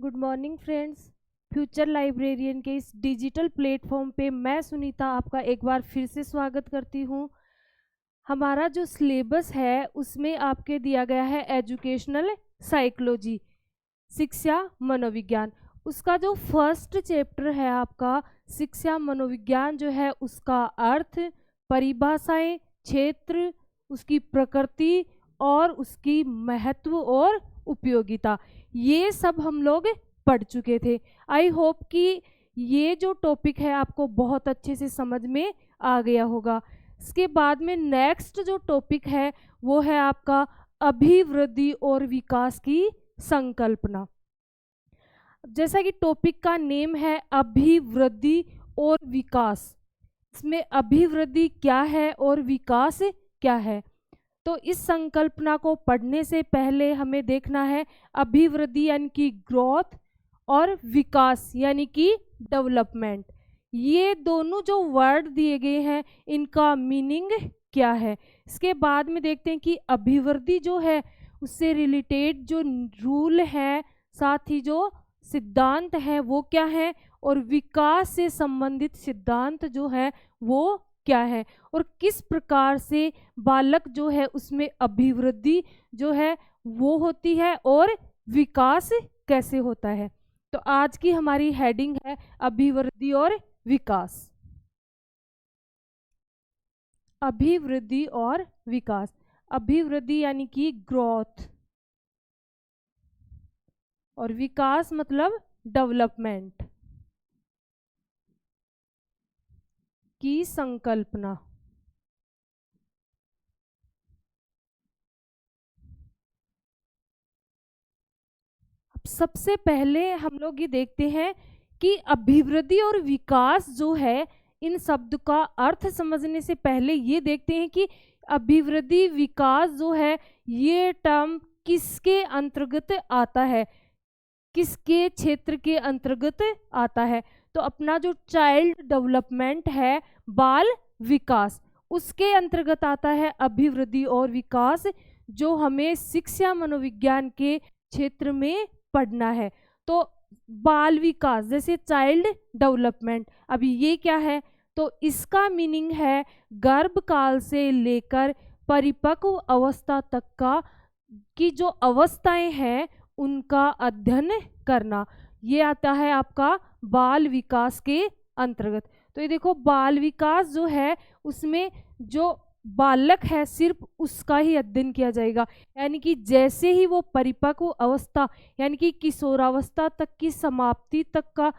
Good morning friends. Future librarian के इस digital platform पे मैं सुनीता आपका एक बार फिर से स्वागत करती हूँ। हमारा जो सिलेबस है उसमें आपके दिया गया है एजुकेशनल साइकोलॉजी, शिक्षा मनोविज्ञान। उसका जो फर्स्ट चैप्टर है आपका शिक्षा मनोविज्ञान जो है उसका अर्थ, परिभाषाएं, क्षेत्र, उसकी प्रकृति और उसकी महत्व और उपयोगिता, ये सब हम लोग पढ़ चुके थे। आई होप कि ये जो टॉपिक है आपको बहुत अच्छे से समझ में आ गया होगा। इसके बाद में नेक्स्ट जो टॉपिक है वो है आपका अभिवृद्धि और विकास की संकल्पना। जैसा कि टॉपिक का नेम है अभिवृद्धि और विकास, इसमें अभिवृद्धि क्या है और विकास क्या है। तो इस संकल्पना को पढ़ने से पहले हमें देखना है अभिवृद्धि यानी कि ग्रोथ और विकास यानी कि डेवलपमेंट, ये दोनों जो वर्ड दिए गए हैं इनका मीनिंग क्या है। इसके बाद में देखते हैं कि अभिवृद्धि जो है उससे रिलेटेड जो रूल है, साथ ही जो सिद्धांत है वो क्या है, और विकास से संबंधित सिद्धांत जो है वो क्या है, और किस प्रकार से बालक जो है उसमें अभिवृद्धि जो है वो होती है और विकास कैसे होता है। तो आज की हमारी हेडिंग है अभिवृद्धि और विकास। अभिवृद्धि और विकास, अभिवृद्धि यानी कि ग्रोथ और विकास मतलब डेवलपमेंट की संकल्पना। अब सबसे पहले हम लोग ये देखते हैं कि अभिवृद्धि और विकास जो है, इन शब्द का अर्थ समझने से पहले ये देखते हैं कि अभिवृद्धि विकास जो है ये टर्म किसके अंतर्गत आता है, किसके क्षेत्र के अंतर्गत आता है। तो अपना जो चाइल्ड डेवलपमेंट है, बाल विकास, उसके अंतर्गत आता है अभिवृद्धि और विकास, जो हमें शिक्षा मनोविज्ञान के क्षेत्र में पढ़ना है। तो बाल विकास जैसे चाइल्ड डेवलपमेंट, अभी ये क्या है, तो इसका मीनिंग है गर्भकाल से लेकर परिपक्व अवस्था तक का की जो अवस्थाएं हैं उनका अध्ययन करना, ये आता है आपका बाल विकास के अंतर्गत। तो ये देखो बाल विकास जो है उसमें जो बालक है सिर्फ उसका ही अध्ययन किया जाएगा, यानी कि जैसे ही वो परिपक्व अवस्था यानी कि किशोरावस्था तक की समाप्ति तक का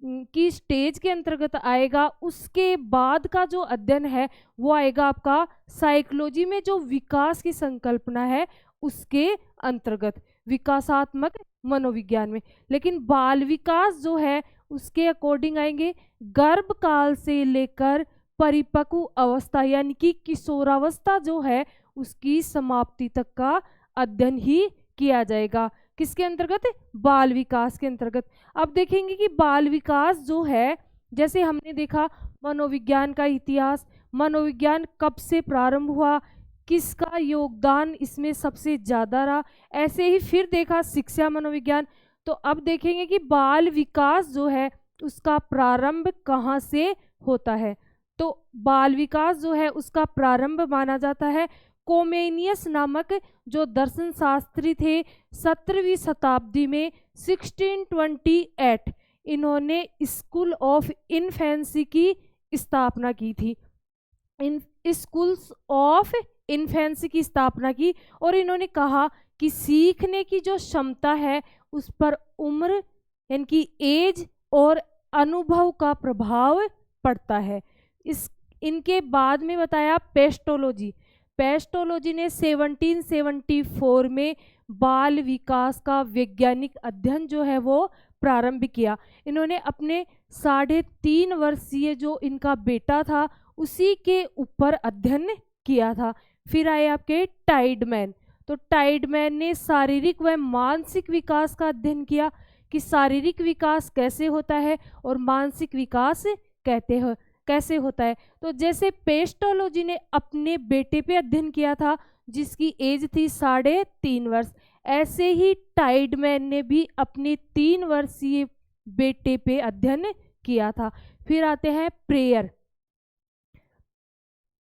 की स्टेज के अंतर्गत आएगा, उसके बाद का जो अध्ययन है वो आएगा आपका साइकोलॉजी में जो विकास की संकल्पना है उसके अंतर्गत, विकासात्मक मनोविज्ञान में। लेकिन बाल विकास जो है उसके अकॉर्डिंग आएंगे गर्भकाल से लेकर परिपक्व अवस्था यानी कि किशोरावस्था जो है उसकी समाप्ति तक का अध्ययन ही किया जाएगा। किसके अंतर्गत? बाल विकास के अंतर्गत। अब देखेंगे कि बाल विकास जो है, जैसे हमने देखा मनोविज्ञान का इतिहास, मनोविज्ञान कब से प्रारंभ हुआ, किसका योगदान इसमें सबसे ज्यादा रहा, ऐसे ही फिर देखा शिक्षा मनोविज्ञान। तो अब देखेंगे कि बाल विकास जो है उसका प्रारंभ कहाँ से होता है। तो बाल विकास जो है उसका प्रारंभ माना जाता है कोमेनियस नामक जो दर्शन शास्त्री थे 17वीं शताब्दी में 1628 इन्होंने स्कूल ऑफ इन्फेंसी की स्थापना की थी। इन स्कूल्स ऑफ इन्फेंसी की स्थापना की और इन्होंने कहा कि सीखने की जो क्षमता है उस पर उम्र यानी कि एज और अनुभव का प्रभाव पड़ता है। इनके बाद में बताया पेस्टोलॉजी। पेस्टोलॉजी ने 1774 में बाल विकास का वैज्ञानिक अध्ययन जो है वो प्रारंभ किया। इन्होंने अपने 3.5 वर्षीय जो इनका बेटा था उसी के ऊपर अध्ययन किया था। फिर आए आपके टाइडमैन। तो टाइडमैन ने शारीरिक व मानसिक विकास का अध्ययन किया कि शारीरिक विकास कैसे होता है और मानसिक विकास कैसे होता है। तो जैसे पेस्टोलॉजी ने अपने बेटे पे अध्ययन किया था जिसकी एज थी 3.5 वर्ष, ऐसे ही टाइडमैन ने भी अपने 3 वर्षीय बेटे पे अध्ययन किया था। फिर आते हैं प्रेयर।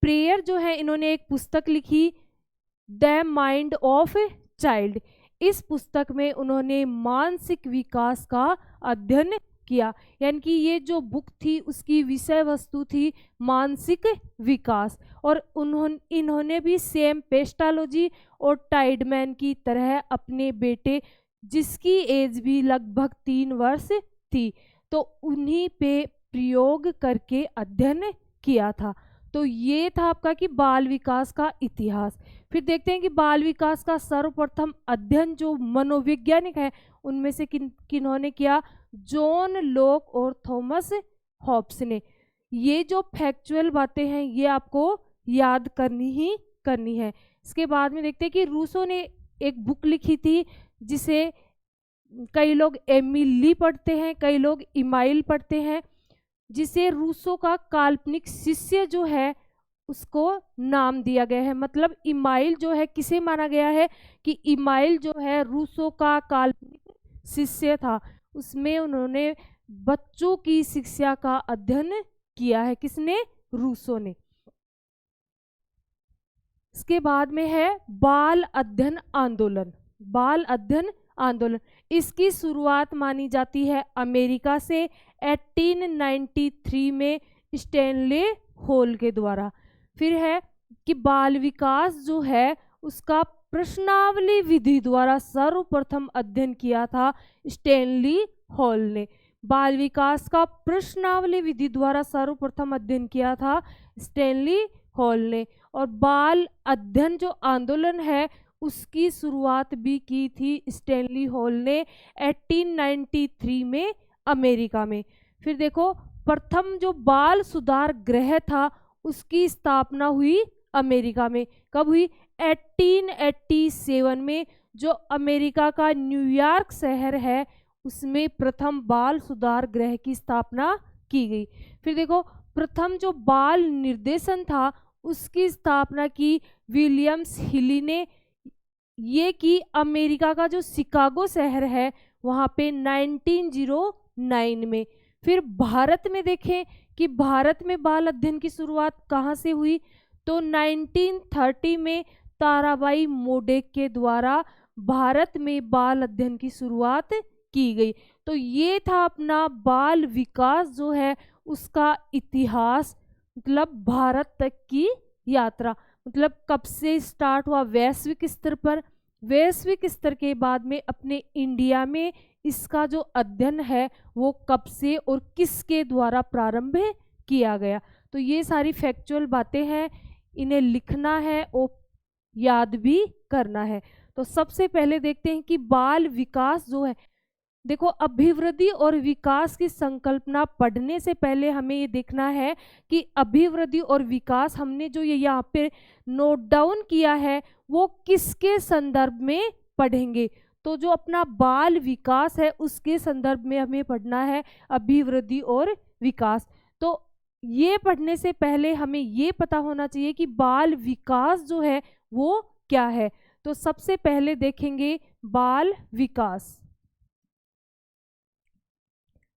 प्रेयर जो है, इन्होंने एक पुस्तक लिखी, द माइंड ऑफ चाइल्ड। इस पुस्तक में उन्होंने मानसिक विकास का अध्ययन किया, यानी कि ये जो बुक थी उसकी विषय वस्तु थी मानसिक विकास। और इन्होंने भी सेम पेस्टालोजी और टाइडमैन की तरह अपने बेटे, जिसकी एज भी लगभग 3 वर्ष थी, तो उन्हीं पे प्रयोग करके अध्ययन किया था। तो ये था आपका कि बाल विकास का इतिहास। फिर देखते हैं कि बाल विकास का सर्वप्रथम अध्ययन जो मनोवैज्ञानिक है उनमें से किन्होंने किया, जॉन लॉक और थॉमस हॉब्स ने। ये जो फैक्चुअल बातें हैं ये आपको याद करनी ही करनी है। इसके बाद में देखते हैं कि रूसो ने एक बुक लिखी थी जिसे कई लोग एमिली पढ़ते हैं, कई लोग इमाइल पढ़ते हैं, जिसे रूसो का काल्पनिक शिष्य जो है उसको नाम दिया गया है। मतलब इमाइल जो है किसे माना गया है कि इमाइल जो है रूसो का काल्पनिक शिष्य था। उसमें उन्होंने बच्चों की शिक्षा का अध्ययन किया है। किसने? रूसो ने। इसके बाद में है बाल अध्ययन आंदोलन। बाल अध्ययन आंदोलन, इसकी शुरुआत मानी जाती है अमेरिका से 1893 में स्टैनले हॉल के द्वारा। फिर है कि बाल विकास जो है उसका प्रश्नावली विधि द्वारा सर्वप्रथम अध्ययन किया था स्टैनली हॉल ने। बाल विकास का प्रश्नावली विधि द्वारा सर्वप्रथम अध्ययन किया था स्टैनली हॉल ने। और बाल अध्ययन जो आंदोलन है उसकी शुरुआत भी की थी स्टैनली हॉल ने 1893 में अमेरिका में। फिर देखो, प्रथम जो बाल सुधार गृह था उसकी स्थापना हुई अमेरिका में। कब हुई? 1887 में। जो अमेरिका का न्यूयॉर्क शहर है उसमें प्रथम बाल सुधार गृह की स्थापना की गई। फिर देखो, प्रथम जो बाल निर्देशन था उसकी स्थापना की विलियम्स हिली ने। ये कि अमेरिका का जो शिकागो शहर है वहाँ पे 1909 में। फिर भारत में देखें कि भारत में बाल अध्ययन की शुरुआत कहाँ से हुई, तो 1930 में ताराबाई मोडेक के द्वारा भारत में बाल अध्ययन की शुरुआत की गई। तो ये था अपना बाल विकास जो है उसका इतिहास, मतलब भारत तक की यात्रा। मतलब कब से स्टार्ट हुआ वैश्विक स्तर पर, वैश्विक स्तर के बाद में अपने इंडिया में इसका जो अध्ययन है वो कब से और किसके द्वारा प्रारंभ किया गया। तो ये सारी फैक्चुअल बातें हैं, इन्हें लिखना है और याद भी करना है। तो सबसे पहले देखते हैं कि बाल विकास जो है, देखो अभिवृद्धि और विकास की संकल्पना पढ़ने से पहले हमें ये देखना है कि अभिवृद्धि और विकास हमने जो ये यहाँ पे नोट डाउन किया है वो किसके संदर्भ में पढ़ेंगे। तो जो अपना बाल विकास है उसके संदर्भ में हमें पढ़ना है अभिवृद्धि और विकास। तो ये पढ़ने से पहले हमें ये पता होना चाहिए कि बाल विकास जो है वो क्या है। तो सबसे पहले देखेंगे बाल विकास।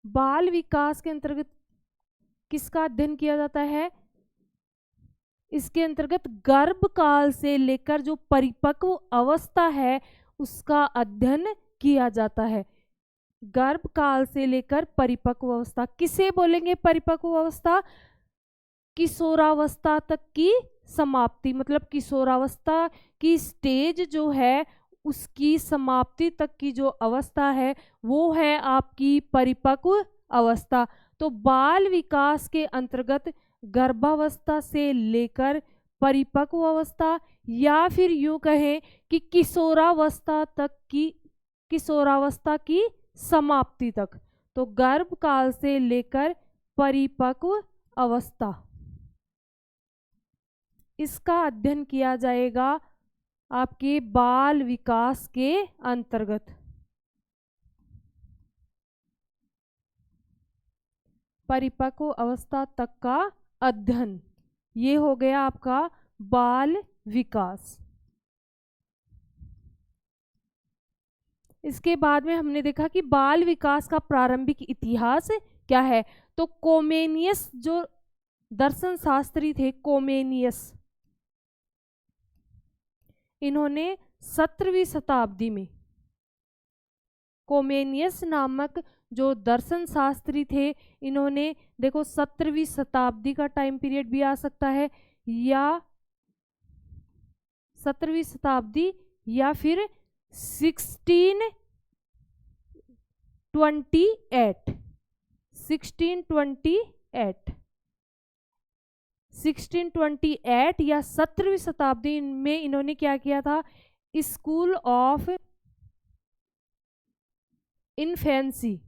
बाल विकास के अंतर्गत किसका अध्ययन किया जाता है? इसके अंतर्गत गर्भकाल से लेकर जो परिपक्व अवस्था है उसका अध्ययन किया जाता है। गर्भकाल से लेकर परिपक्व अवस्था किसे बोलेंगे? परिपक्व अवस्था किशोरावस्था तक की समाप्ति, मतलब किशोरावस्था की स्टेज जो है उसकी समाप्ति तक की जो अवस्था है वो है आपकी परिपक्व अवस्था। तो बाल विकास के अंतर्गत गर्भावस्था से लेकर परिपक्व अवस्था या फिर यूं कहें कि किशोरावस्था की समाप्ति तक, तो गर्भकाल से लेकर परिपक्व अवस्था इसका अध्ययन किया जाएगा आपके बाल विकास के अंतर्गत। परिपक्व अवस्था तक का अध्ययन, ये हो गया आपका बाल विकास। इसके बाद में हमने देखा कि बाल विकास का प्रारंभिक इतिहास क्या है। तो कोमेनियस जो दर्शन शास्त्री थे, कोमेनियस, इन्होंने 17वीं शताब्दी में, कोमेनियस नामक जो दर्शन शास्त्री थे, इन्होंने देखो 17वीं शताब्दी का टाइम पीरियड भी आ सकता है, या 17वीं शताब्दी या फिर 1628 1628 या 17वीं शताब्दी में इन्होंने क्या किया था, school of infancy,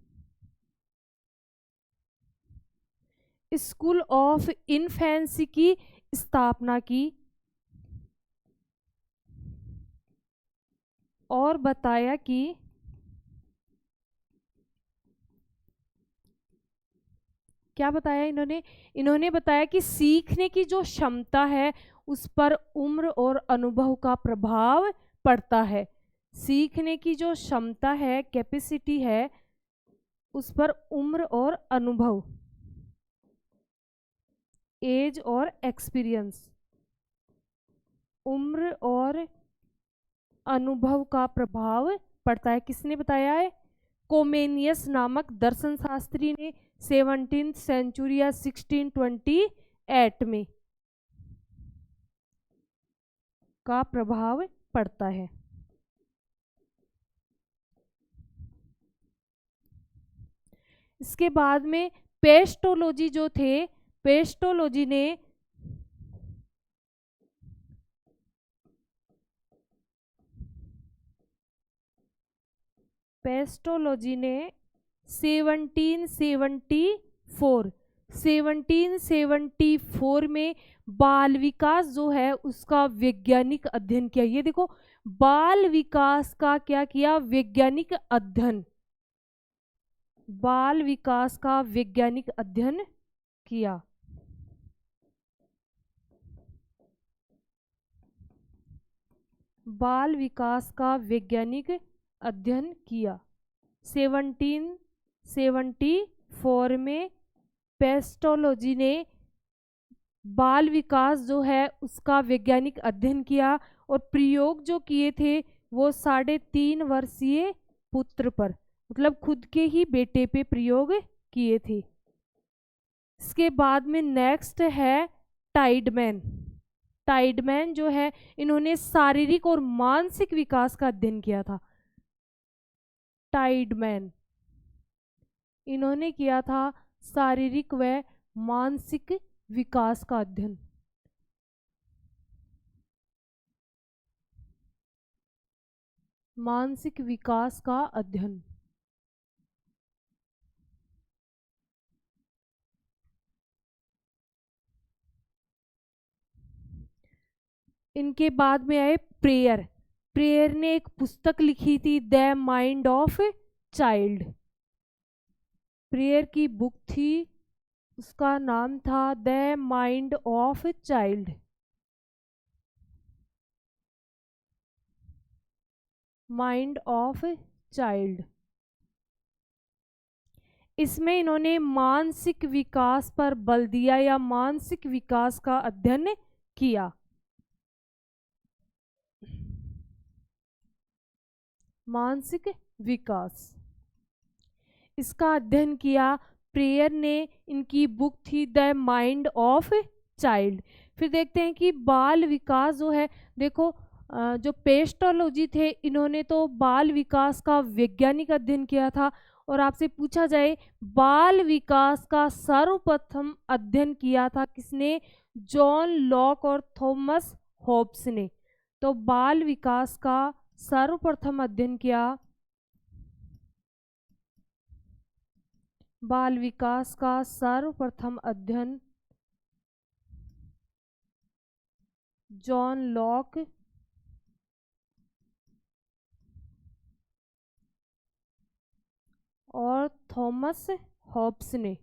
school of infancy की स्थापना की और बताया कि क्या बताया इन्होंने बताया कि सीखने की जो क्षमता है उस पर उम्र और अनुभव का प्रभाव पड़ता है। सीखने की जो क्षमता है, कैपेसिटी है, उस पर उम्र और अनुभव, एज और एक्सपीरियंस, उम्र और अनुभव का प्रभाव पड़ता है। किसने बताया है? कोमेनियस नामक दर्शन शास्त्री ने 17th सेंचुरी या 1628 में का प्रभाव पड़ता है। इसके बाद में पेस्टोलॉजी जो थे, पेस्टोलॉजी ने 1774 में बाल विकास जो है उसका वैज्ञानिक अध्ययन किया। ये देखो, बाल विकास का क्या किया? वैज्ञानिक अध्ययन, बाल विकास का वैज्ञानिक अध्ययन किया। बाल विकास का वैज्ञानिक अध्ययन किया। 1774 में पेस्टोलॉजी ने बाल विकास जो है उसका वैज्ञानिक अध्ययन किया और प्रयोग जो किए थे वो 3.5 वर्षीय पुत्र पर, मतलब खुद के ही बेटे पे प्रयोग किए थे। इसके बाद में नेक्स्ट है टाइडमैन। टाइडमैन जो है, इन्होंने शारीरिक और मानसिक विकास का अध्ययन किया था। टाइडमैन, इन्होंने किया था शारीरिक व मानसिक विकास का अध्ययन। मानसिक विकास का अध्ययन। इनके बाद में आए प्रेयर। प्रेयर ने एक पुस्तक लिखी थी, the mind of child. Prayer की बुक थी, उसका नाम था the mind of child. Mind of child. इसमें इन्होंने मानसिक विकास पर बल दिया या मानसिक विकास का अध्ययन किया। मानसिक विकास, इसका अध्ययन किया प्रेयर ने। इनकी बुक थी द माइंड ऑफ चाइल्ड। फिर देखते हैं कि बाल विकास जो है, देखो जो पेस्टोलॉजी थे, इन्होंने तो बाल विकास का वैज्ञानिक अध्ययन किया था। और आपसे पूछा जाए बाल विकास का सर्वप्रथम अध्ययन किया था किसने? जॉन लॉक और थॉमस होब्स ने। तो बाल विकास का सर्वप्रथम अध्ययन किया, बाल विकास का सर्वप्रथम अध्ययन जॉन लॉक और थॉमस हॉब्स ने।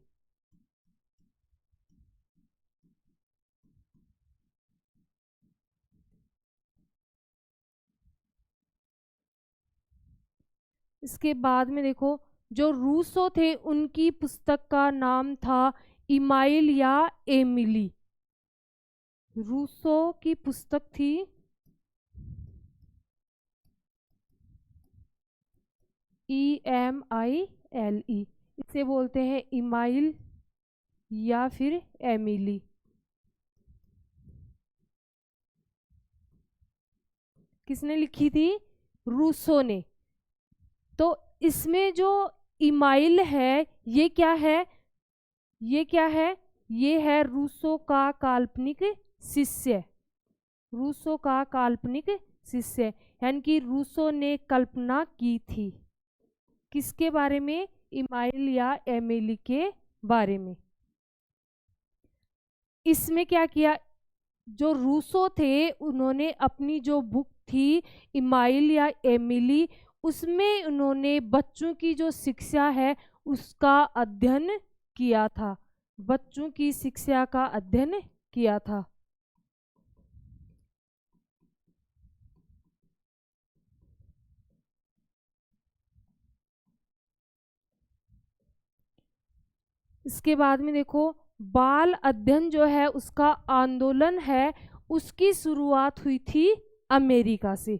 इसके बाद में देखो, जो रूसो थे उनकी पुस्तक का नाम था इमाइल या एमिली। रूसो की पुस्तक थी EMILE, इसे बोलते हैं इमाइल या फिर एमिली। किसने लिखी थी? रूसो ने। तो इसमें जो इमाइल है ये क्या है? ये क्या है? ये है रूसो का काल्पनिक शिष्य। रूसो का काल्पनिक शिष्य, यानी कि रूसो ने कल्पना की थी किसके बारे में? इमाइल या एमिली के बारे में। इसमें क्या किया? जो रूसो थे उन्होंने अपनी जो बुक थी इमाइल या एमिली, उसमें उन्होंने बच्चों की जो शिक्षा है उसका अध्ययन किया था। बच्चों की शिक्षा का अध्ययन किया था। इसके बाद में देखो, बाल अध्ययन जो है उसका आंदोलन है, उसकी शुरुआत हुई थी अमेरिका से।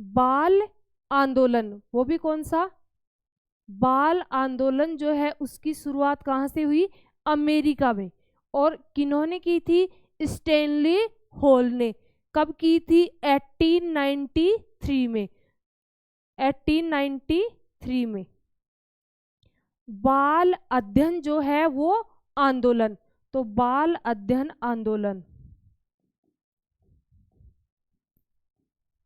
बाल आंदोलन, वो भी कौन सा? बाल आंदोलन जो है उसकी शुरुआत कहाँ से हुई? अमेरिका में। और किन्होंने की थी? स्टैनली हॉल ने। कब की थी? 1893 में। 1893 में। बाल अध्ययन जो है वो आंदोलन, तो बाल अध्ययन आंदोलन,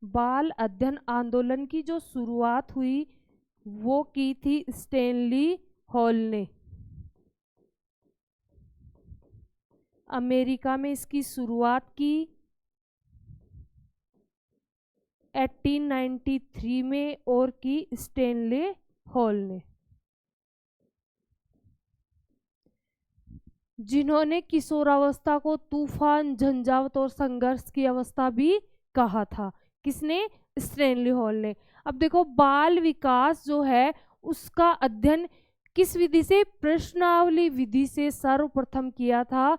बाल अध्ययन आंदोलन की जो शुरुआत हुई वो की थी स्टैनली हॉल ने। अमेरिका में इसकी शुरुआत की 1893 में और की स्टैनली हॉल ने, जिन्होंने किशोरावस्था को तूफान, झंझावत और संघर्ष की अवस्था भी कहा था। किसने? स्टैनली हॉल ने। अब देखो, बाल विकास जो है उसका अध्ययन किस विधि से? प्रश्नावली विधि से सर्वप्रथम किया था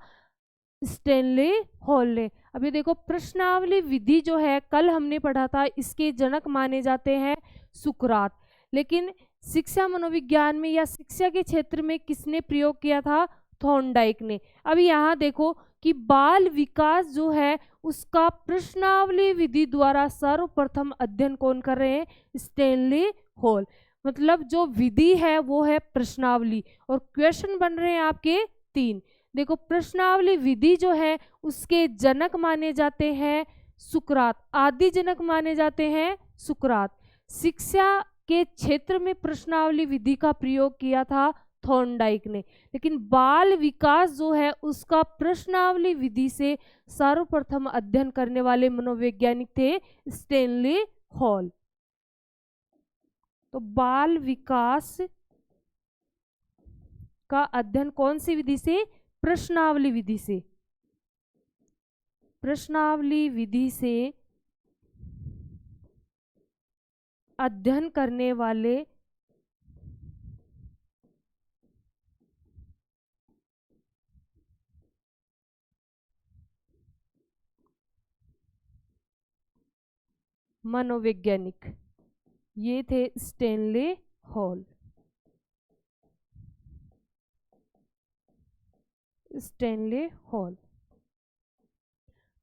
स्टैनली हॉल ने। अभी देखो, प्रश्नावली विधि जो है कल हमने पढ़ा था, इसके जनक माने जाते हैं सुकरात। लेकिन शिक्षा मनोविज्ञान में या शिक्षा के क्षेत्र में किसने प्रयोग किया था? थॉर्नडाइक ने। अब यहाँ देखो कि बाल विकास जो है उसका प्रश्नावली विधि द्वारा सर्वप्रथम अध्ययन कौन कर रहे हैं? Stanley hall. मतलब जो विधि है वो है प्रश्नावली, और क्वेश्चन बन रहे हैं आपके 3। देखो, प्रश्नावली विधि जो है उसके जनक माने जाते हैं सुकरात, आदि जनक माने जाते हैं सुकरात। शिक्षा के क्षेत्र में प्रश्नावली विधि का प्रयोग किया था थॉर्नडाइक ने। लेकिन बाल विकास जो है उसका प्रश्नावली विधि से सर्वप्रथम अध्ययन करने वाले मनोवैज्ञानिक थे स्टैनली हॉल। तो बाल विकास का अध्ययन कौन सी विधि से? प्रश्नावली विधि से। प्रश्नावली विधि से अध्ययन करने वाले मनोवैज्ञानिक ये थे स्टैनली हॉल। Stanley hall.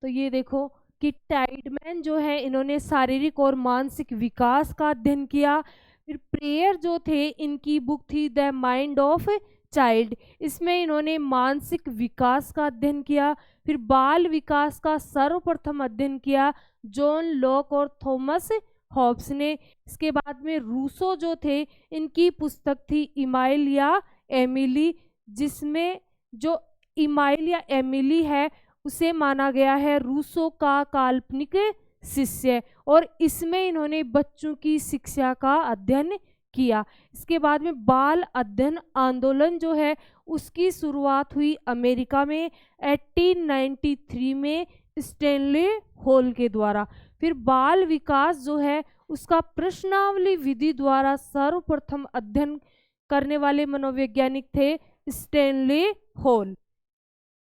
तो ये देखो कि टाइडमैन जो है इन्होंने शारीरिक और मानसिक विकास का अध्ययन किया। फिर प्रेयर जो थे, इनकी बुक थी द माइंड ऑफ चाइल्ड, इसमें इन्होंने मानसिक विकास का अध्ययन किया। फिर बाल विकास का सर्वप्रथम अध्ययन किया जॉन लॉक और थॉमस हॉब्स ने। इसके बाद में रूसो जो थे, इनकी पुस्तक थी इमाइल या एमिली, जिसमें जो इमाइल या एमिली है उसे माना गया है रूसो का काल्पनिक शिष्य, और इसमें इन्होंने बच्चों की शिक्षा का अध्ययन किया। इसके बाद में बाल अध्ययन आंदोलन जो है उसकी शुरुआत हुई अमेरिका में 1893 में स्टैनले हॉल के द्वारा। फिर बाल विकास जो है उसका प्रश्नावली विधि द्वारा सर्वप्रथम अध्ययन करने वाले मनोवैज्ञानिक थे स्टैनले हॉल।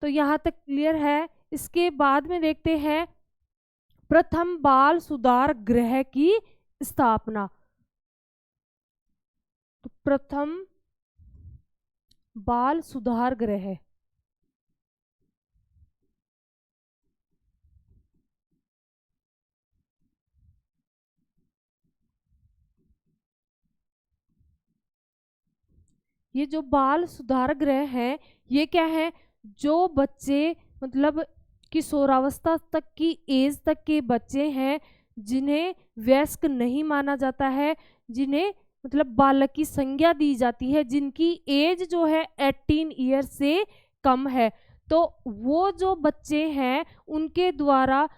तो यहाँ तक क्लियर है। इसके बाद में देखते हैं प्रथम बाल सुधार गृह की स्थापना। तो प्रथम बाल सुधार गृह, ये जो बाल सुधार गृह है ये क्या है, जो बच्चे मतलब किशोरावस्था तक की एज तक के बच्चे हैं जिन्हें वयस्क नहीं माना जाता है, जिन्हें मतलब बालक की संज्ञा दी जाती है, जिनकी एज जो है 18 ईयर से कम है, तो वो जो बच्चे हैं उनके द्वारा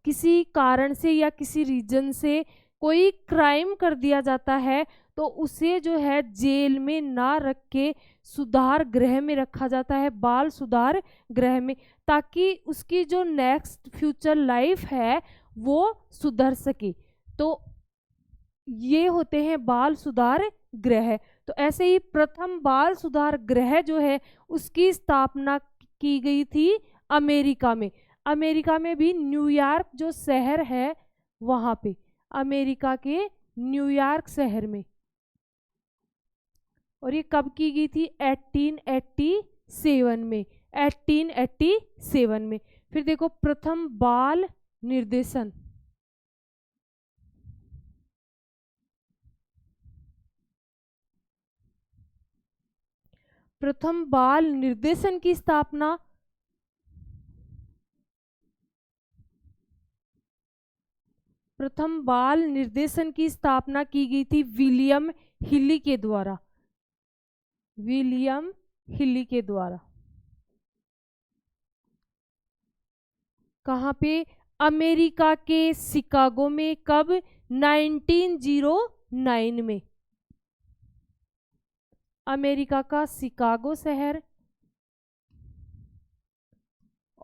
किसी कारण से या किसी रीजन से कोई क्राइम कर दिया जाता है तो उसे जो है जेल में ना रख के सुधार गृह में रखा जाता है, बाल सुधार गृह में, ताकि उसकी जो नेक्स्ट फ्यूचर लाइफ है वो सुधर सके। तो ये होते हैं बाल सुधार गृह। तो ऐसे ही प्रथम बाल सुधार गृह जो है उसकी स्थापना की गई थी अमेरिका में। अमेरिका में भी न्यूयॉर्क जो शहर है वहां पे, अमेरिका के न्यूयॉर्क शहर में। और ये कब की गई थी, 1887 में, 1887 में। फिर देखो प्रथम बाल निर्देशन, प्रथम बाल निर्देशन की स्थापना प्रथम बाल निर्देशन की स्थापना की गई थी विलियम हिली के द्वारा, विलियम हिली के द्वारा। कहाँ पे, अमेरिका के शिकागो में, कब, 1909 में। अमेरिका का शिकागो शहर,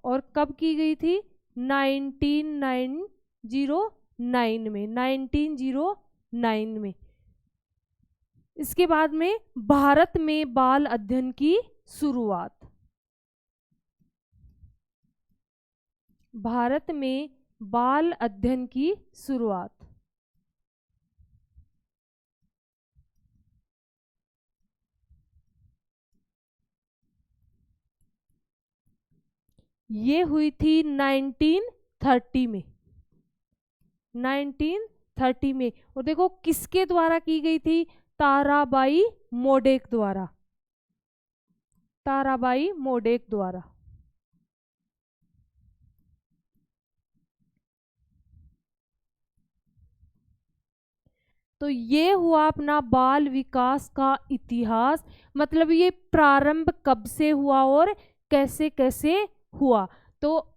और कब की गई थी, 1909 में, 1909 में। इसके बाद में भारत में बाल अध्ययन की शुरुआत, भारत में बाल अध्ययन की शुरुआत। ये हुई थी 1930 में, 1930 में। और देखो किसके द्वारा की गई थी, ताराबाई मोडेक द्वारा, ताराबाई मोडेक द्वारा। तो ये हुआ अपना बाल विकास का इतिहास, मतलब ये प्रारंभ कब से हुआ और कैसे कैसे हुआ। तो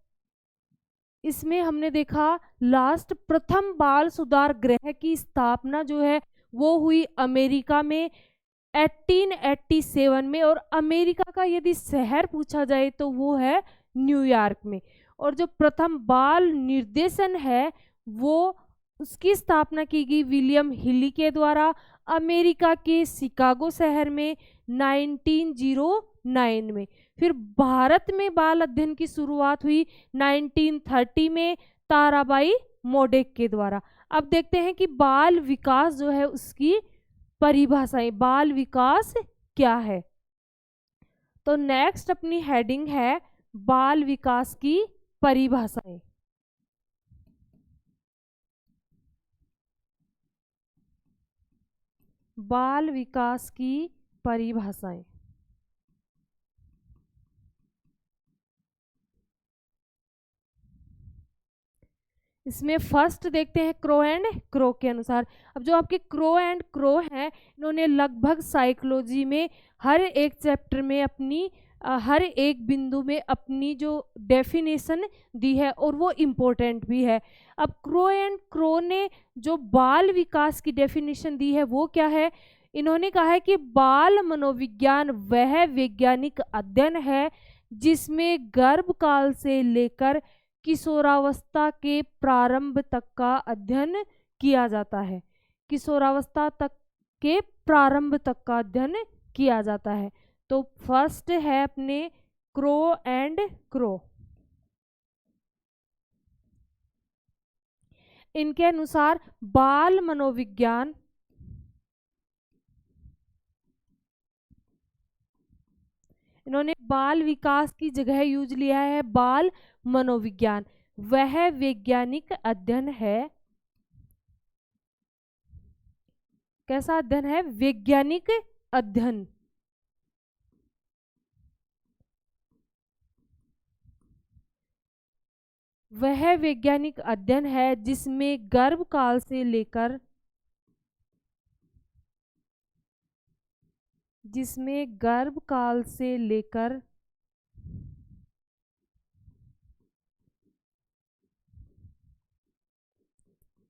इसमें हमने देखा लास्ट प्रथम बाल सुधार गृह की स्थापना जो है वो हुई अमेरिका में 1887 में, और अमेरिका का यदि शहर पूछा जाए तो वो है न्यूयॉर्क में। और जो प्रथम बाल निर्देशन है वो उसकी स्थापना की गई विलियम हिली के द्वारा अमेरिका के शिकागो शहर में 1909 में। फिर भारत में बाल अध्ययन की शुरुआत हुई 1930 में ताराबाई मोडेक के द्वारा। अब देखते हैं कि बाल विकास जो है उसकी परिभाषाएं, बाल विकास क्या है। तो नेक्स्ट अपनी हेडिंग है बाल विकास की परिभाषाएं। बाल विकास की परिभाषाएं, इसमें फर्स्ट देखते हैं क्रो एंड क्रो के अनुसार। अब जो आपके क्रो एंड क्रो हैं इन्होंने लगभग साइकोलॉजी में हर एक चैप्टर में अपनी हर एक बिंदु में अपनी जो डेफिनेशन दी है और वो इम्पोर्टेंट भी है। अब क्रो एंड क्रो ने जो बाल विकास की डेफिनेशन दी है वो क्या है, इन्होंने कहा है कि बाल मनोविज्ञान वह वैज्ञानिक अध्ययन है जिसमें गर्भकाल से लेकर किशोरावस्था के प्रारंभ तक का अध्ययन किया जाता है। किशोरावस्था तक के प्रारंभ तक का अध्ययन किया जाता है। तो फर्स्ट है अपने क्रो एंड क्रो। इनके अनुसार बाल मनोविज्ञान इन्होंने बाल विकास की जगह यूज लिया है बाल मनोविज्ञान। वह वैज्ञानिक अध्ययन है, कैसा अध्ययन है? वैज्ञानिक अध्ययन। वह वैज्ञानिक अध्ययन है जिसमें गर्भकाल से लेकर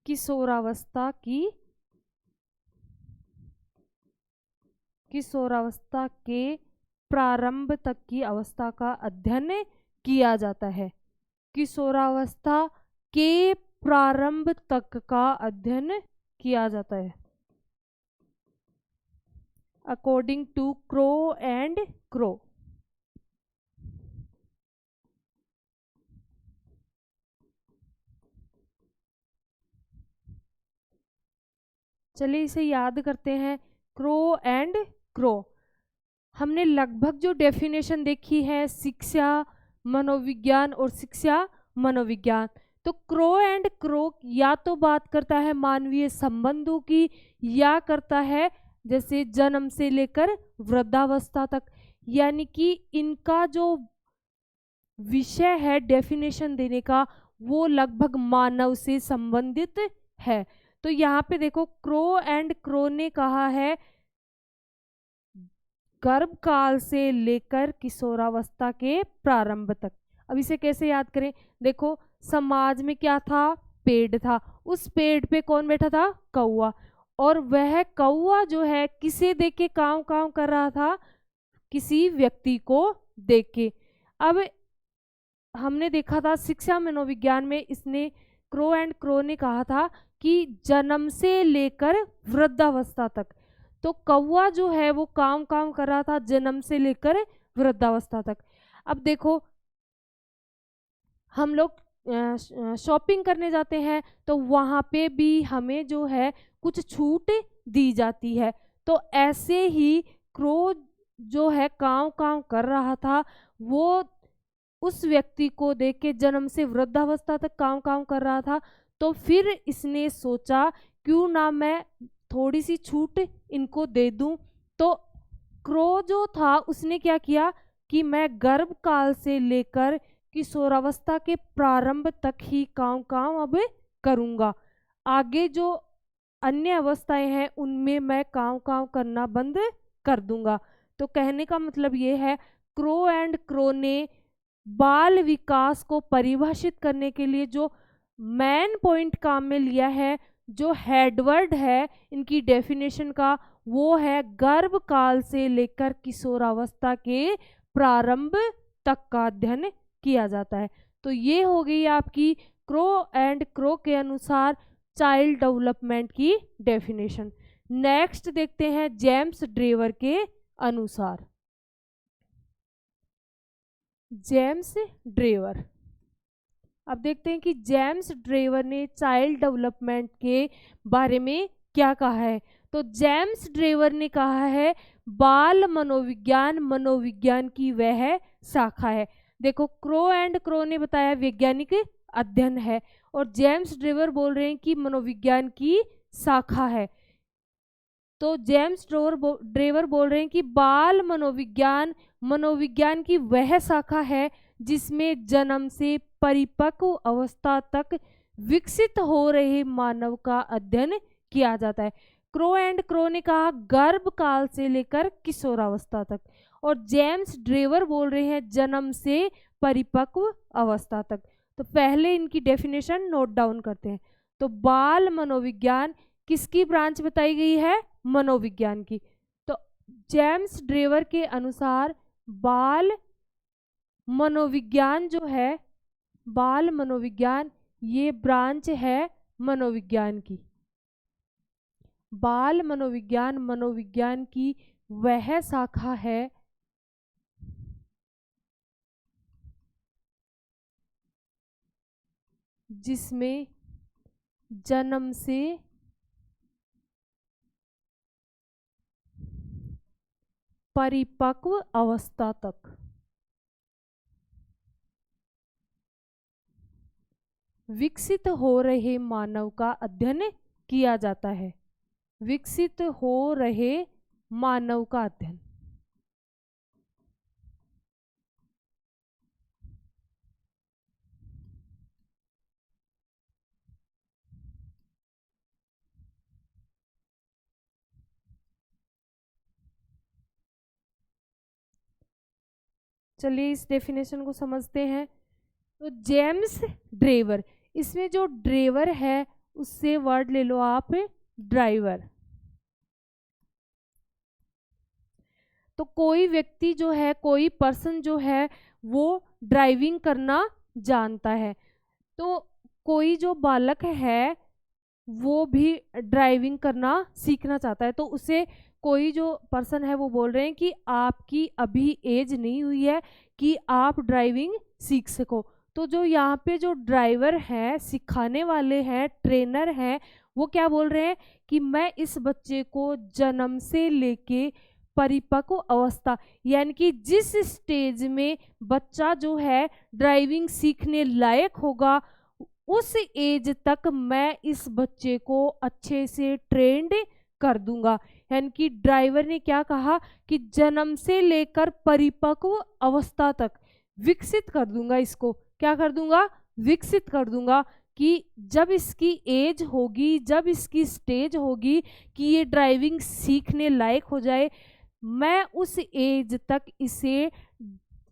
किशोरावस्था के प्रारंभ तक की अवस्था का अध्ययन किया जाता है। किशोरावस्था के प्रारंभ तक का अध्ययन किया जाता है according to Crow and Crow. चलिए इसे याद करते हैं, क्रो एंड क्रो। हमने लगभग जो डेफिनेशन देखी है शिक्षा मनोविज्ञान और शिक्षा मनोविज्ञान, तो क्रो एंड क्रो या तो बात करता है मानवीय संबंधों की या करता है जैसे जन्म से लेकर वृद्धावस्था तक, यानी कि इनका जो विषय है डेफिनेशन देने का वो लगभग मानव से संबंधित है। तो यहाँ पे देखो क्रो एंड क्रो ने कहा है गर्भकाल से लेकर किशोरावस्था के प्रारंभ तक। अब इसे कैसे याद करें? देखो समाज में क्या था? पेड़ था। उस पेड़ पे कौन बैठा था? कौवा। और वह कौवा जो है किसे देख के काव काव कर रहा था? किसी व्यक्ति को देख के। अब हमने देखा था शिक्षा मनोविज्ञान में इसने क्रो एंड क्रो ने कहा था कि जन्म से लेकर वृद्धावस्था तक। तो कौवा जो है वो काम कर रहा था जन्म से लेकर वृद्धावस्था तक। अब देखो हम लोग शॉपिंग करने जाते हैं तो वहाँ पे भी हमें जो है कुछ छूट दी जाती है। तो ऐसे ही क्रो जो है काम कर रहा था, वो उस व्यक्ति को देख के जन्म से वृद्धावस्था तक काम कर रहा था। तो फिर इसने सोचा क्यों ना मैं थोड़ी सी छूट इनको दे दूं। तो क्रो जो था उसने क्या किया कि मैं गर्भकाल से लेकर किशोरावस्था के प्रारंभ तक ही काम अब करूंगा, आगे जो अन्य अवस्थाएं हैं उनमें मैं काम करना बंद कर दूंगा। तो कहने का मतलब ये है क्रो एंड क्रो ने बाल विकास को परिभाषित करने के लिए जो मेन पॉइंट काम में लिया है, जो हेडवर्ड है इनकी डेफिनेशन का, वो है गर्भकाल से लेकर किशोरावस्था के प्रारंभ तक का अध्ययन किया जाता है। तो ये हो गई आपकी क्रो एंड क्रो के अनुसार चाइल्ड डेवलपमेंट की डेफिनेशन। नेक्स्ट देखते हैं जेम्स ड्रेवर के अनुसार। जेम्स ड्रेवर, अब देखते हैं कि जेम्स ड्रेवर ने चाइल्ड डेवलपमेंट के बारे में क्या कहा है। तो जेम्स ड्रेवर ने कहा है बाल मनोविज्ञान मनोविज्ञान की वह शाखा है। देखो क्रो एंड क्रो ने बताया वैज्ञानिक अध्ययन है और जेम्स ड्रेवर बोल रहे हैं कि मनोविज्ञान की शाखा है। तो जेम्स ड्रेवर बोल रहे हैं कि बाल मनोविज्ञान मनोविज्ञान की वह शाखा है जिसमें जन्म से परिपक्व अवस्था तक विकसित हो रहे मानव का अध्ययन किया जाता है। क्रो एंड क्रो ने कहा गर्भकाल से लेकर किशोरावस्था तक, और जेम्स ड्रेवर बोल रहे हैं जन्म से परिपक्व अवस्था तक। तो पहले इनकी डेफिनेशन नोट डाउन करते हैं। तो बाल मनोविज्ञान किसकी ब्रांच बताई गई है? मनोविज्ञान की। तो जेम्स ड्रेवर के अनुसार बाल मनोविज्ञान जो है, बाल मनोविज्ञान, ये ब्रांच है मनोविज्ञान की। बाल मनोविज्ञान मनोविज्ञान की वह शाखा है जिसमें जन्म से परिपक्व अवस्था तक विकसित हो रहे मानव का अध्ययन किया जाता है। विकसित हो रहे मानव का अध्ययन। चलिए इस डेफिनेशन को समझते हैं। तो जेम्स ड्रेवर, इसमें जो ड्रेवर है उससे वर्ड ले लो आप ड्राइवर। तो कोई व्यक्ति जो है, कोई पर्सन जो है वो ड्राइविंग करना जानता है। तो कोई जो बालक है वो भी ड्राइविंग करना सीखना चाहता है, तो उसे कोई जो पर्सन है वो बोल रहे हैं कि आपकी अभी एज नहीं हुई है कि आप ड्राइविंग सीख सको। तो जो यहाँ पे जो ड्राइवर हैं, सिखाने वाले हैं, ट्रेनर हैं, वो क्या बोल रहे हैं कि मैं इस बच्चे को जन्म से लेके परिपक्व अवस्था, यानी कि जिस स्टेज में बच्चा जो है ड्राइविंग सीखने लायक होगा उस एज तक मैं इस बच्चे को अच्छे से ट्रेंड कर दूंगा। यानी कि ड्राइवर ने क्या कहा कि जन्म से लेकर परिपक्व अवस्था तक विकसित कर दूंगा, इसको क्या कर दूंगा, विकसित कर दूंगा। कि जब इसकी एज होगी, जब इसकी स्टेज होगी कि ये ड्राइविंग सीखने लायक हो जाए, मैं उस एज तक इसे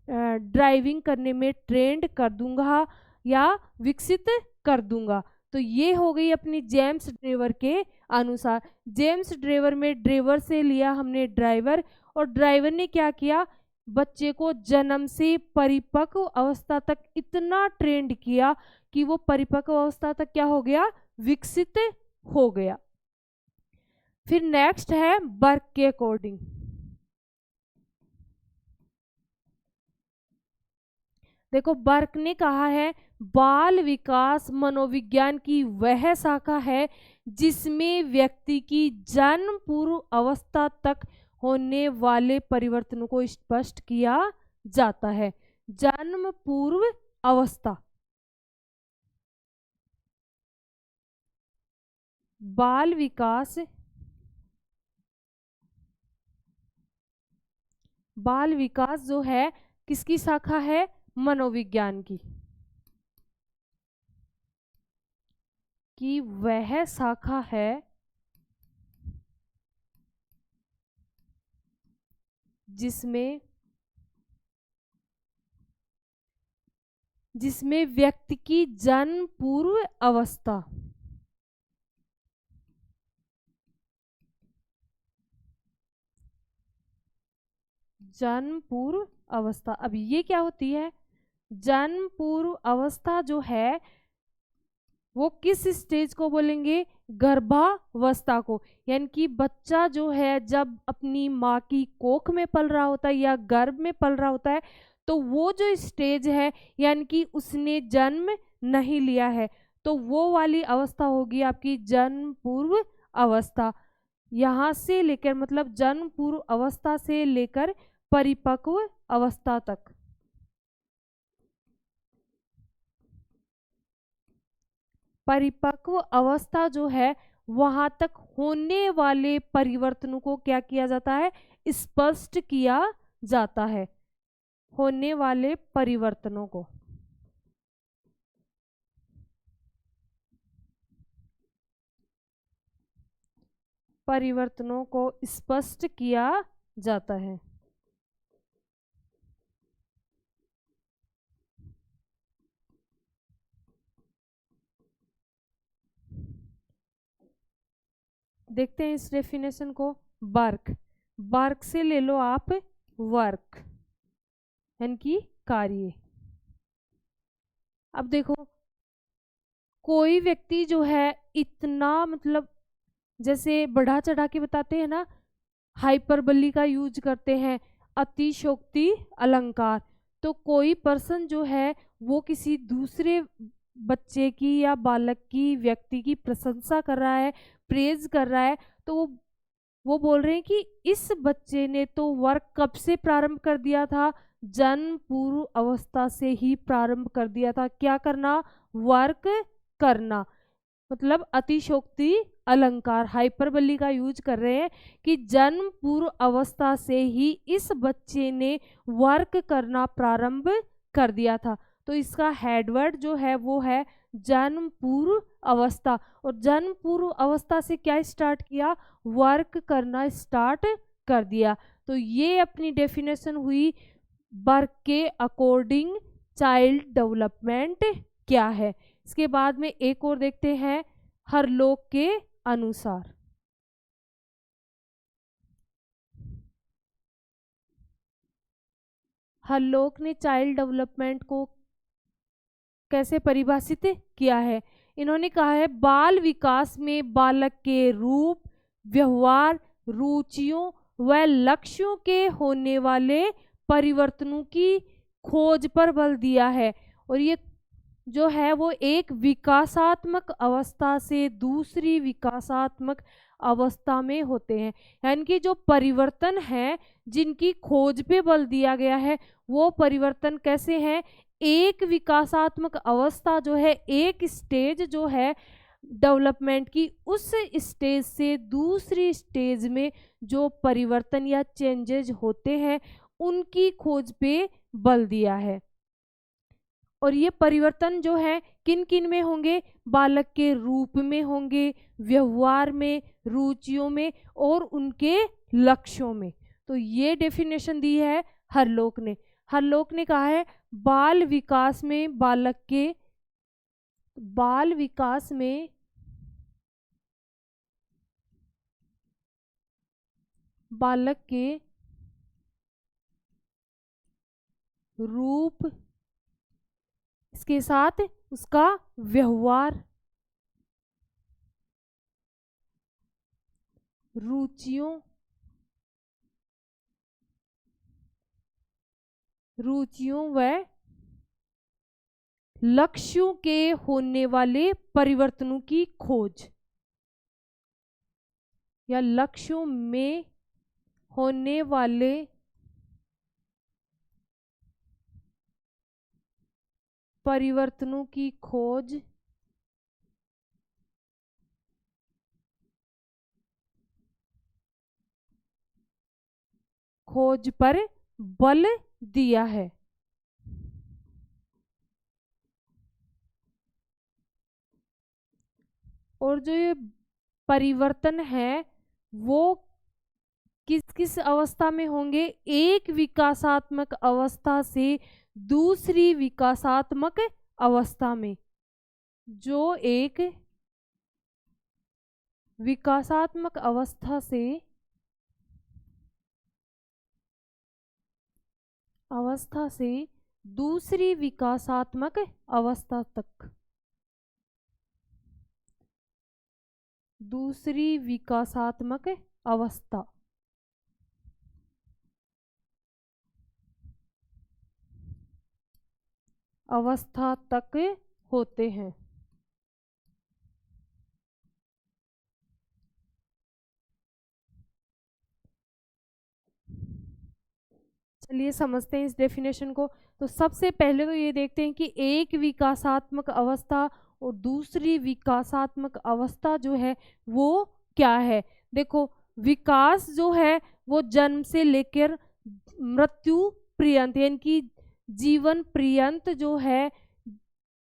ड्राइविंग करने में ट्रेंड कर दूंगा या विकसित कर दूंगा। तो ये हो गई अपनी जेम्स ड्रेवर के अनुसार। जेम्स ड्रेवर में ड्रेवर से लिया हमने ड्राइवर, और ड्राइवर ने क्या किया, बच्चे को जन्म से परिपक्व अवस्था तक इतना ट्रेंड किया कि वो परिपक्व अवस्था तक क्या हो गया, विकसित हो गया। फिर नेक्स्ट है बर्क के अकॉर्डिंग। देखो बर्क ने कहा है बाल विकास मनोविज्ञान की वह शाखा है जिसमें व्यक्ति की जन्म पूर्व अवस्था तक होने वाले परिवर्तनों को स्पष्ट किया जाता है। जन्म पूर्व अवस्था, बाल विकास, बाल विकास जो है किसकी शाखा है, मनोविज्ञान की, कि वह शाखा है जिसमें व्यक्ति की जन्म पूर्व अवस्था, जन्म पूर्व अवस्था। अब ये क्या होती है, जन्म पूर्व अवस्था जो है वो किस स्टेज को बोलेंगे, गर्भावस्था को। यानी कि बच्चा जो है जब अपनी माँ की कोख में पल रहा होता है या गर्भ में पल रहा होता है, तो वो जो स्टेज है यानी कि उसने जन्म नहीं लिया है, तो वो वाली अवस्था होगी आपकी जन्म पूर्व अवस्था। यहाँ से लेकर मतलब जन्म पूर्व अवस्था से लेकर परिपक्व अवस्था तक, परिपक्व अवस्था जो है वहां तक होने वाले परिवर्तनों को क्या किया जाता है, स्पष्ट किया जाता है। होने वाले परिवर्तनों को, परिवर्तनों को स्पष्ट किया जाता है। देखते हैं इस डेफिनेशन को। बर्क, बर्क से ले लो आप वर्क, यानी कि कार्य। अब देखो, कोई व्यक्ति जो है इतना मतलब जैसे बढ़ा चढ़ा के बताते हैं ना, हाइपरबली का यूज करते हैं, अतिशयोक्ति अलंकार। तो कोई पर्सन जो है वो किसी दूसरे बच्चे की या बालक की, व्यक्ति की प्रशंसा कर रहा है, प्रेज कर रहा है, तो वो बोल रहे हैं कि इस बच्चे ने तो वर्क कब से प्रारंभ कर दिया था, जन्म पूर्व अवस्था से ही प्रारंभ कर दिया था। क्या करना? वर्क करना। मतलब अतिशयोक्ति अलंकार, हाइपरबली का यूज कर रहे हैं कि जन्म पूर्व अवस्था से ही इस बच्चे ने वर्क करना प्रारंभ कर दिया था। तो इसका हेडवर्ड जो है वो है जन्म पूर्व अवस्था। और जन्म पूर्व अवस्था से क्या स्टार्ट किया? वर्क करना स्टार्ट कर दिया। तो ये अपनी डेफिनेशन हुई बर्क के अकॉर्डिंग चाइल्ड डेवलपमेंट क्या है। इसके बाद में एक और देखते हैं, हरलोक के अनुसार। हरलोक ने चाइल्ड डेवलपमेंट को कैसे परिभाषित किया है? इन्होंने कहा है बाल विकास में बालक के रूप, व्यवहार, रुचियों व लक्ष्यों के होने वाले परिवर्तनों की खोज पर बल दिया है। और ये जो है वो एक विकासात्मक अवस्था से दूसरी विकासात्मक अवस्था में होते हैं। यानी कि जो परिवर्तन है जिनकी खोज पे बल दिया गया है, वो परिवर्तन कैसे हैं? एक विकासात्मक अवस्था जो है, एक स्टेज जो है डेवलपमेंट की, उस स्टेज से दूसरी स्टेज में जो परिवर्तन या चेंजेस होते हैं उनकी खोज पे बल दिया है। और ये परिवर्तन जो है किन किन में होंगे? बालक के रूप में होंगे, व्यवहार में, रुचियों में और उनके लक्ष्यों में। तो ये डेफिनेशन दी है हरलोक ने। हरलोक ने कहा है बाल विकास में बालक के, बाल विकास में बालक के रूप, इसके साथ उसका व्यवहार, रुचियों व लक्ष्यों के होने वाले परिवर्तनों की खोज, या लक्ष्यों में होने वाले परिवर्तनों की खोज पर बल दिया है। और जो ये परिवर्तन है वो किस किस अवस्था में होंगे? एक विकासात्मक अवस्था से दूसरी विकासात्मक अवस्था में। जो एक विकासात्मक अवस्था से दूसरी विकासात्मक अवस्था तक, दूसरी विकासात्मक अवस्था तक होते हैं। चलिए समझते हैं इस डेफिनेशन को। तो सबसे पहले तो ये देखते हैं कि एक विकासात्मक अवस्था और दूसरी विकासात्मक अवस्था जो है वो क्या है। देखो, विकास जो है वो जन्म से लेकर मृत्यु पर्यंत, यानी कि जीवन पर्यंत जो है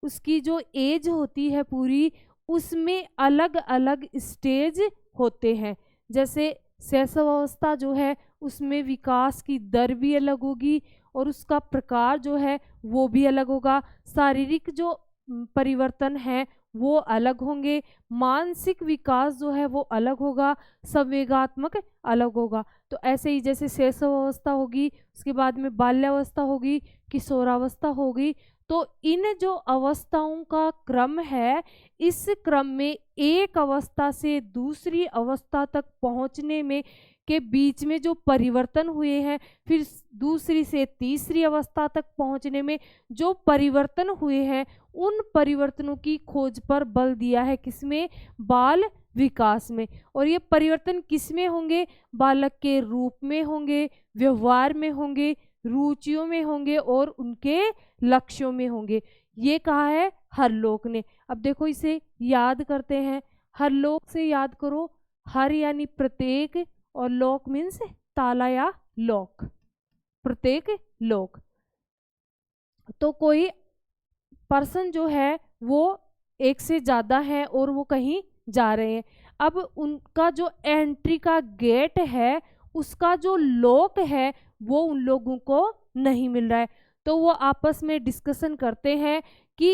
उसकी जो एज होती है पूरी, उसमें अलग अलग स्टेज होते हैं। जैसे शैशव अवस्था जो है उसमें विकास की दर भी अलग होगी और उसका प्रकार जो है वो भी अलग होगा। शारीरिक जो परिवर्तन है वो अलग होंगे, मानसिक विकास जो है वो अलग होगा, संवेगात्मक अलग होगा। तो ऐसे ही जैसे शैशवावस्था होगी, उसके बाद में बाल्यावस्था होगी, किशोरावस्था होगी। तो इन जो अवस्थाओं का क्रम है, इस क्रम में एक अवस्था से दूसरी अवस्था तक पहुंचने में के बीच में जो परिवर्तन हुए हैं, फिर दूसरी से तीसरी अवस्था तक पहुंचने में जो परिवर्तन हुए हैं, उन परिवर्तनों की खोज पर बल दिया है किसमें? बाल विकास में। और ये परिवर्तन किसमें होंगे? बालक के रूप में होंगे, व्यवहार में होंगे, रुचियों में होंगे और उनके लक्ष्यों में होंगे। ये कहा है हरलोक ने। अब देखो इसे याद करते हैं। हरलोक से याद करो, हर यानी प्रत्येक और लोक मीन्स ताला या लॉक, प्रत्येक लोक। तो कोई पर्सन जो है वो एक से ज्यादा है और वो कहीं जा रहे हैं। अब उनका जो एंट्री का गेट है, उसका जो लॉक है वो उन लोगों को नहीं मिल रहा है। तो वो आपस में डिस्कशन करते हैं कि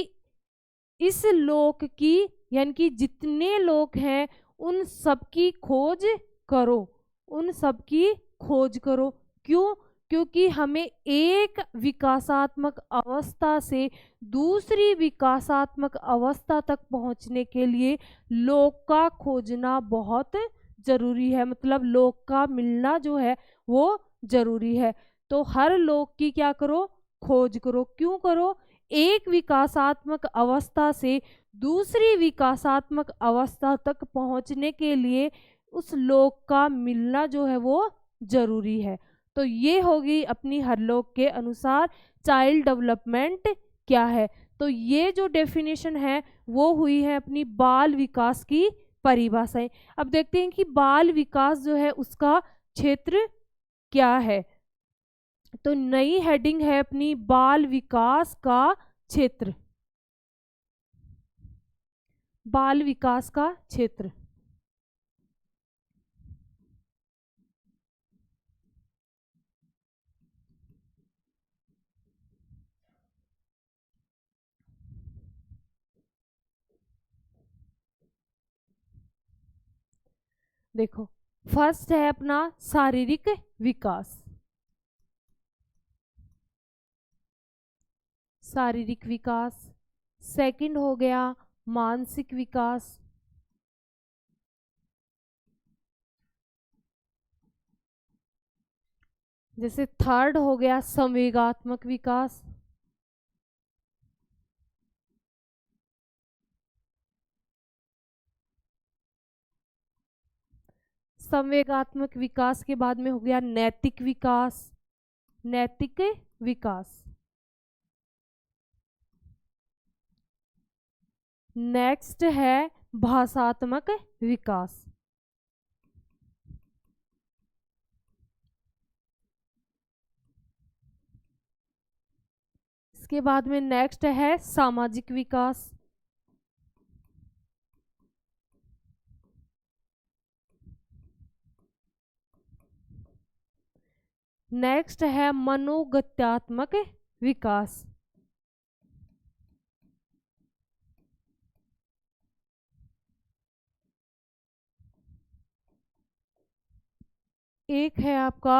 इस लॉक की, यानी कि जितने लोग हैं उन सब की खोज करो, उन सब की खोज करो। क्यों? क्योंकि हमें एक विकासात्मक अवस्था से दूसरी विकासात्मक अवस्था तक पहुंचने के लिए लोक का खोजना बहुत जरूरी है, मतलब लोक का मिलना जो है वो जरूरी है। तो हर लोक की क्या करो? खोज करो। क्यों करो? एक विकासात्मक अवस्था से दूसरी विकासात्मक अवस्था तक पहुंचने के लिए उस लोक का मिलना जो है वो जरूरी है। तो ये होगी अपनी हरलोक के अनुसार चाइल्ड डेवलपमेंट क्या है। तो ये जो डेफिनेशन है वो हुई है अपनी बाल विकास की परिभाषाएं। अब देखते हैं कि बाल विकास जो है उसका क्षेत्र क्या है। तो नई हेडिंग है अपनी बाल विकास का क्षेत्र, बाल विकास का क्षेत्र। देखो फर्स्ट है अपना शारीरिक विकास, शारीरिक विकास। सेकंड हो गया मानसिक विकास। जैसे थर्ड हो गया संवेगात्मक विकास। संवेगात्मक विकास के बाद में हो गया नैतिक विकास, नैतिक विकास। नेक्स्ट है भाषात्मक विकास। इसके बाद में नेक्स्ट है सामाजिक विकास। नेक्स्ट है मनोगत्यात्मक विकास। एक है आपका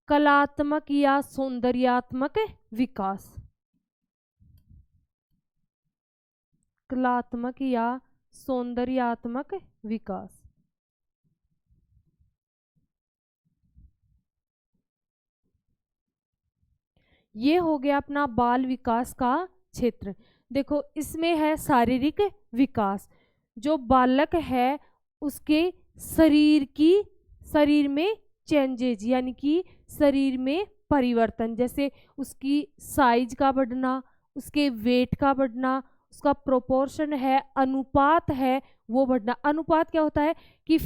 कलात्मक या सौंदर्यात्मक विकास, कलात्मक या सौंदर्यात्मक विकास। ये हो गया अपना बाल विकास का क्षेत्र। देखो इसमें है शारीरिक विकास। जो बालक है उसके शरीर में चेंजेज, यानी कि शरीर में परिवर्तन, जैसे उसकी साइज का बढ़ना, उसके वेट का बढ़ना, उसका प्रोपोर्शन है, अनुपात है वो बढ़ना। अनुपात क्या होता है कि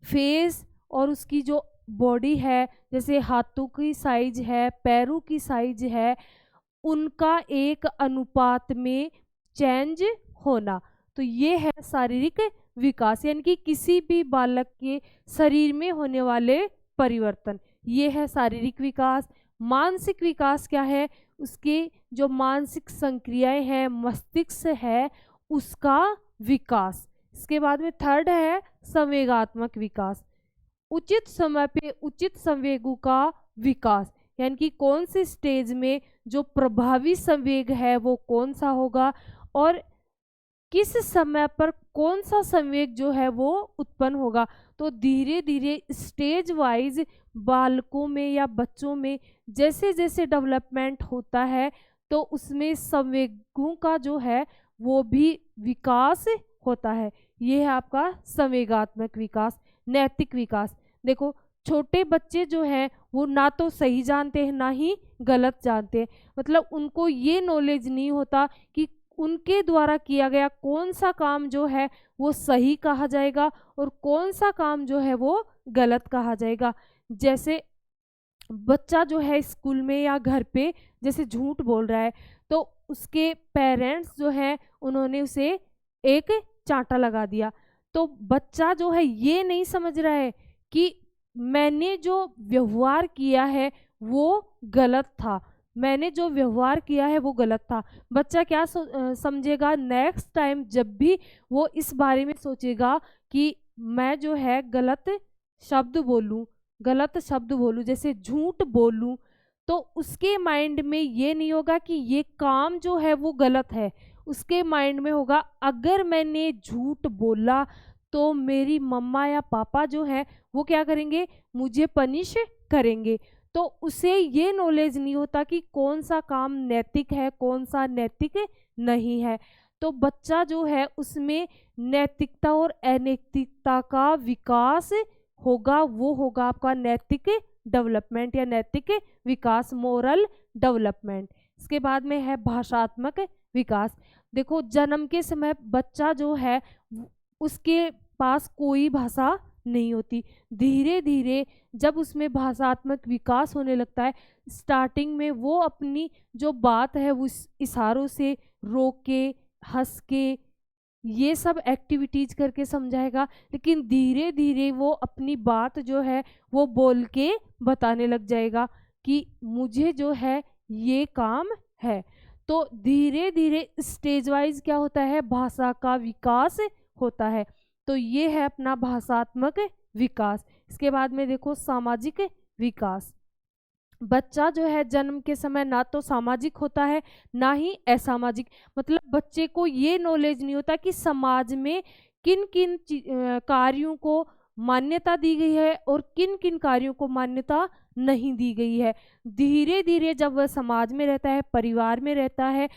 फेस और उसकी जो बॉडी है, जैसे हाथों की साइज है, पैरों की साइज है, उनका एक अनुपात में चेंज होना। तो ये है शारीरिक विकास, यानी कि किसी भी बालक के शरीर में होने वाले परिवर्तन, ये है शारीरिक विकास। मानसिक विकास क्या है? उसके जो मानसिक संक्रियाएं हैं, मस्तिष्क है, उसका विकास। इसके बाद में थर्ड है संवेगात्मक विकास, उचित समय पे उचित संवेगों का विकास, यानी कि कौन से स्टेज में जो प्रभावी संवेग है वो कौन सा होगा और किस समय पर कौन सा संवेग जो है वो उत्पन्न होगा। तो धीरे धीरे स्टेज वाइज बालकों में या बच्चों में जैसे जैसे डेवलपमेंट होता है तो उसमें संवेगों का जो है वो भी विकास होता है। ये है आपका संवेगात्मक विकास। नैतिक विकास, देखो छोटे बच्चे जो हैं वो ना तो सही जानते हैं ना ही गलत जानते हैं, मतलब उनको ये नॉलेज नहीं होता कि उनके द्वारा किया गया कौन सा काम जो है वो सही कहा जाएगा और कौन सा काम जो है वो गलत कहा जाएगा। जैसे बच्चा जो है स्कूल में या घर पे जैसे झूठ बोल रहा है तो उसके पेरेंट्स जो है उन्होंने उसे एक चांटा लगा दिया, तो बच्चा जो है ये नहीं समझ रहा है कि मैंने जो व्यवहार किया है वो गलत था, मैंने जो व्यवहार किया है वो गलत था। बच्चा क्या समझेगा, नेक्स्ट टाइम जब भी वो इस बारे में सोचेगा कि मैं जो है गलत शब्द बोलूं जैसे झूठ बोलूं, तो उसके माइंड में ये नहीं होगा कि ये काम जो है वो गलत है, उसके माइंड में होगा अगर मैंने झूठ बोला तो मेरी मम्मा या पापा जो है वो क्या करेंगे, मुझे पनिश करेंगे। तो उसे ये नॉलेज नहीं होता कि कौन सा काम नैतिक है कौन सा नैतिक नहीं है। तो बच्चा जो है उसमें नैतिकता और अनैतिकता का विकास होगा, वो होगा आपका नैतिक डेवलपमेंट या नैतिक विकास, मोरल डेवलपमेंट। इसके बाद में है भाषात्मक विकास। देखो जन्म के समय बच्चा जो है उसके पास कोई भाषा नहीं होती, धीरे धीरे जब उसमें भाषात्मक विकास होने लगता है, स्टार्टिंग में वो अपनी जो बात है वो इशारों से रोक के हंस के ये सब एक्टिविटीज करके समझाएगा, लेकिन धीरे धीरे वो अपनी बात जो है वो बोल के बताने लग जाएगा कि मुझे जो है ये काम है। तो धीरे धीरे स्टेज वाइज क्या होता है, भाषा का विकास होता है। तो ये है अपना भाषात्मक विकास। इसके बाद में देखो सामाजिक विकास। बच्चा जो है जन्म के समय ना तो सामाजिक होता है ना ही असामाजिक, मतलब बच्चे को ये नॉलेज नहीं होता कि समाज में किन किन कार्यों को मान्यता दी गई है और किन किन कार्यों को मान्यता नहीं दी गई है। धीरे धीरे जब वह समाज में रहता है, परिवार में रहता है,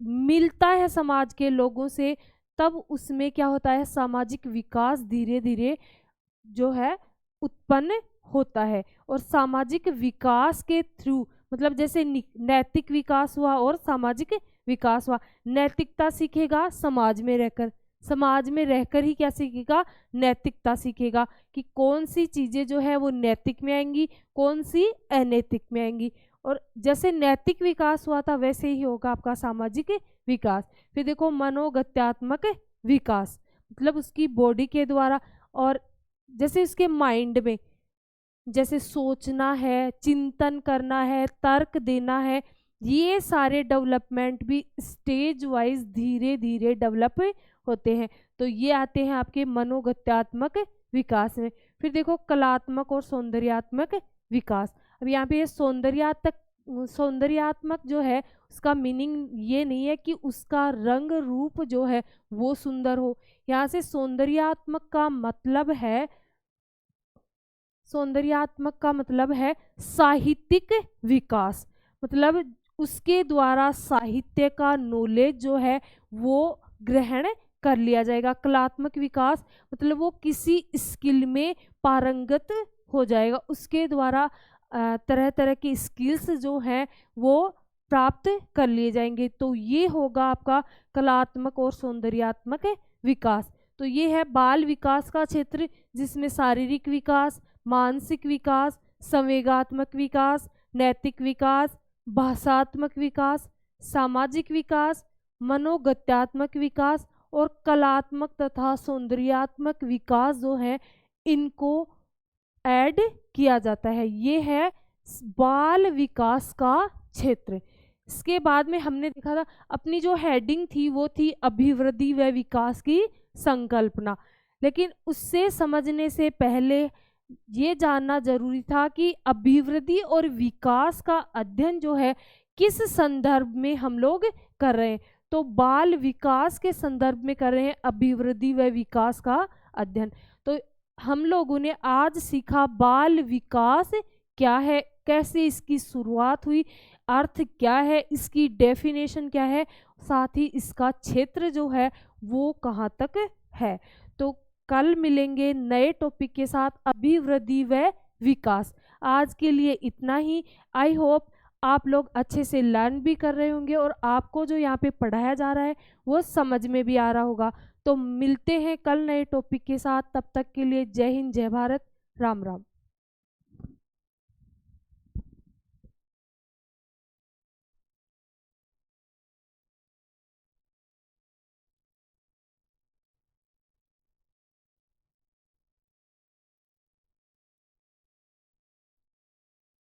मिलता है समाज के लोगों से, तब उसमें क्या होता है, सामाजिक विकास धीरे धीरे जो है उत्पन्न होता है। और सामाजिक विकास के थ्रू, मतलब जैसे नैतिक विकास हुआ और सामाजिक विकास हुआ, नैतिकता सीखेगा समाज में रहकर, समाज में रहकर ही क्या सीखेगा, नैतिकता सीखेगा कि कौन सी चीजें जो है वो नैतिक में आएंगी कौन सी अनैतिक में आएंगी। और जैसे नैतिक विकास हुआ था वैसे ही होगा आपका सामाजिक विकास। फिर देखो मनोगत्यात्मक विकास, मतलब उसकी बॉडी के द्वारा, और जैसे उसके माइंड में जैसे सोचना है, चिंतन करना है, तर्क देना है, ये सारे डेवलपमेंट भी स्टेज वाइज धीरे धीरे डेवलप होते हैं। तो ये आते हैं आपके मनोगत्यात्मक विकास में। फिर देखो कलात्मक और सौंदर्यात्मक विकास। अब यहाँ पे सौंदर्यात्मक जो है उसका मीनिंग ये नहीं है कि उसका रंग रूप जो है वो सुंदर हो, यहाँ से सौंदर्यात्मक का मतलब है साहित्यिक विकास, मतलब उसके द्वारा साहित्य का नॉलेज जो है वो ग्रहण कर लिया जाएगा। कलात्मक विकास मतलब वो किसी स्किल में पारंगत हो जाएगा, उसके द्वारा तरह तरह की स्किल्स जो हैं वो प्राप्त कर लिए जाएंगे। तो ये होगा आपका कलात्मक और सौंदर्यात्मक विकास। तो ये है बाल विकास का क्षेत्र, जिसमें शारीरिक विकास, मानसिक विकास, संवेगात्मक विकास, नैतिक विकास, भाषात्मक विकास, सामाजिक विकास, मनोगत्यात्मक विकास और कलात्मक तथा सौंदर्यात्मक विकास जो है इनको ऐड किया जाता है। ये है बाल विकास का क्षेत्र। इसके बाद में हमने देखा था अपनी जो हेडिंग थी वो थी अभिवृद्धि व विकास की संकल्पना। लेकिन उससे समझने से पहले ये जानना जरूरी था कि अभिवृद्धि और विकास का अध्ययन जो है किस संदर्भ में हम लोग कर रहे हैं। तो बाल विकास के संदर्भ में कर रहे हैं अभिवृद्धि व विकास का अध्ययन। तो हम लोगों ने आज सीखा बाल विकास क्या है, कैसे इसकी शुरुआत हुई, अर्थ क्या है, इसकी डेफिनेशन क्या है, साथ ही इसका क्षेत्र जो है वो कहाँ तक है। तो कल मिलेंगे नए टॉपिक के साथ, अभिवृद्धि व विकास। आज के लिए इतना ही। आई होप आप लोग अच्छे से लर्न भी कर रहे होंगे और आपको जो यहाँ पे पढ़ाया जा रहा है वो समझ में भी आ रहा होगा। तो मिलते हैं कल नए टॉपिक के साथ, तब तक के लिए जय हिंद, जय भारत, राम राम।